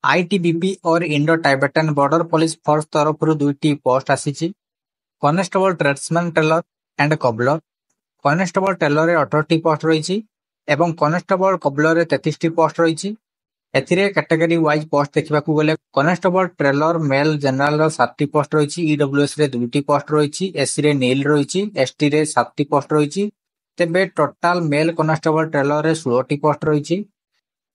ITBP और Indo Tibetan border police force तरफ दुईटी पोस्ट आसी। Constable tradesman tailor and cobbler. Constable tailor 18टी पोस्ट रही एवं कनेस्टेबल कबलर 33टी पोस्ट रही। एथिरे कैटेगरी वाइज पोस्ट देखा गले कनेस्टेबल ट्रेलर मेल जनरल 7टी पोस्ट रही। ईडब्ल्यूएस रे 2टी पोस्ट रही। एससी रे नील रही। एसटी रे 7टी पोस्ट रही। तेबे टोटाल मेल कनेस्टेबल ट्रेलर रे 16टी पोस्ट रही।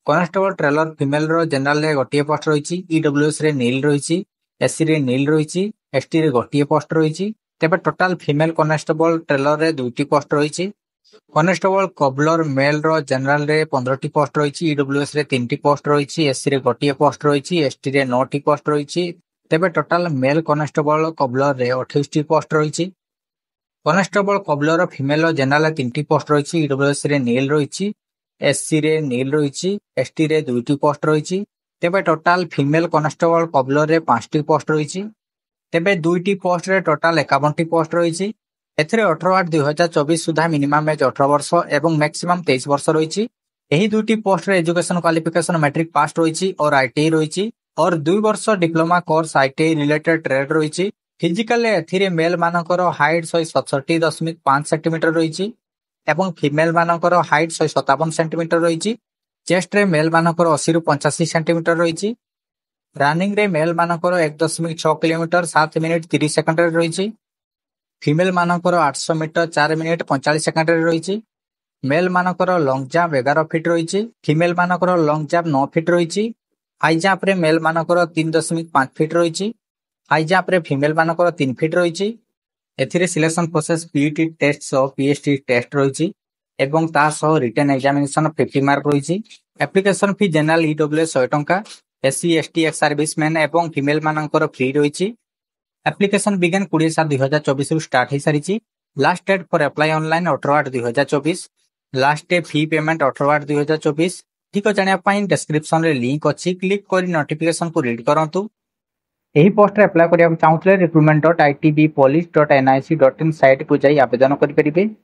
कनेस्टेबल ट्रेलर फिमेल रो जनरल रे गोटे पोस्ट रही। ईडब्ल्यूएस रे नील रही। एससी रे नील रही। एसटी रे गोटे पोस्ट रही। तेबे टोटाल फीमेल कनेस्टेबल ट्रेलर रे 2टी पोस्ट रही। कनेस्टेबल कबलर मेल रो जनरल रे 15टी पोस्ट रही। ईडब्ल्यूएस रे 3टी पोस्ट रही। एससी रे गोटे पोस्ट रही। एसटी रे 9टी पोस्ट रही। तेबे टोटाल मेल कनेस्टेबल कबलर रे 28टी पोस्ट रही। Constable cobbler female general 3टी post रही। ईडब्ल्यूएस रे नील रही। एससी रे नील रही। एसटी रे 2टी पोस्ट रही। तेबे टोटाल फीमेल कनेस्टेबल कबलर रे 5टी पोस्ट रही। तेबे 2टी पोस्ट रे टोटाल 51टी पोस्ट रही। एथिरे 18/8/2024 सुधा मिनिमम एज 18 वर्ष एवं मैक्सिमम 23 वर्ष रही। यही 2टी पोस्ट रे एजुकेशन क्वालिफिकेशन मैट्रिक पास रही और आईटीआई रही और 2 वर्ष diploma course ITI related trade रही। फिजिकल एथिरे मेल मानकर हाइट 167.5 सेंटीमीटर रही एवं फीमेल मानकर हाइट 157 सेंटीमीटर रही। चेस्ट रे मेल मानकर 80 ରୁ 85 सेंटीमीटर रही। रनिंग रे मेल मानकर 1.6 किलोमीटर 7 मिनिट 30 सेकंड रे रही। फीमेल मानकर 800 मीटर 4 मिनिट 45 सेकंड रे रही। मेल मानकर लॉन्ग जंप 11 फीट रही। फीमेल मानकर लॉन्ग जंप 9 फीट रही। हाई जंप रे मेल मानकर 3.5 फीट रही। हाई जंप रे फीमेल मानकर 3 फीट रही। एथिरे सिलेक्शन प्रोसेस पीईटी टेस्ट सह पीएसटी टेस्ट रही एवं ता सह रिटन एग्जामिनेशन 50 मार्क रही। एप्लिकेशन फी जनरल ईडब्ल्यूएस 100 टंका। एससी एसटी एक्स सर्विसमैन एवं फीमेल मानकर फ्री रही। एप्लिकेशन बिगन 20/7/2024 स्टार्ट हो सारी। Last date for apply online 18/8/2024। Last day fee payment 18/8/2024। ठीक जानापी डिस्क्रिप्शन रे लिंक अच्छी क्लिक कर नोटिफिकेशन को रीड करंतु। यही पोस्ट रे अप्लाई करने चाहूले recruitment.itbpolice.nic.in साइट को जाई आवेदन करें।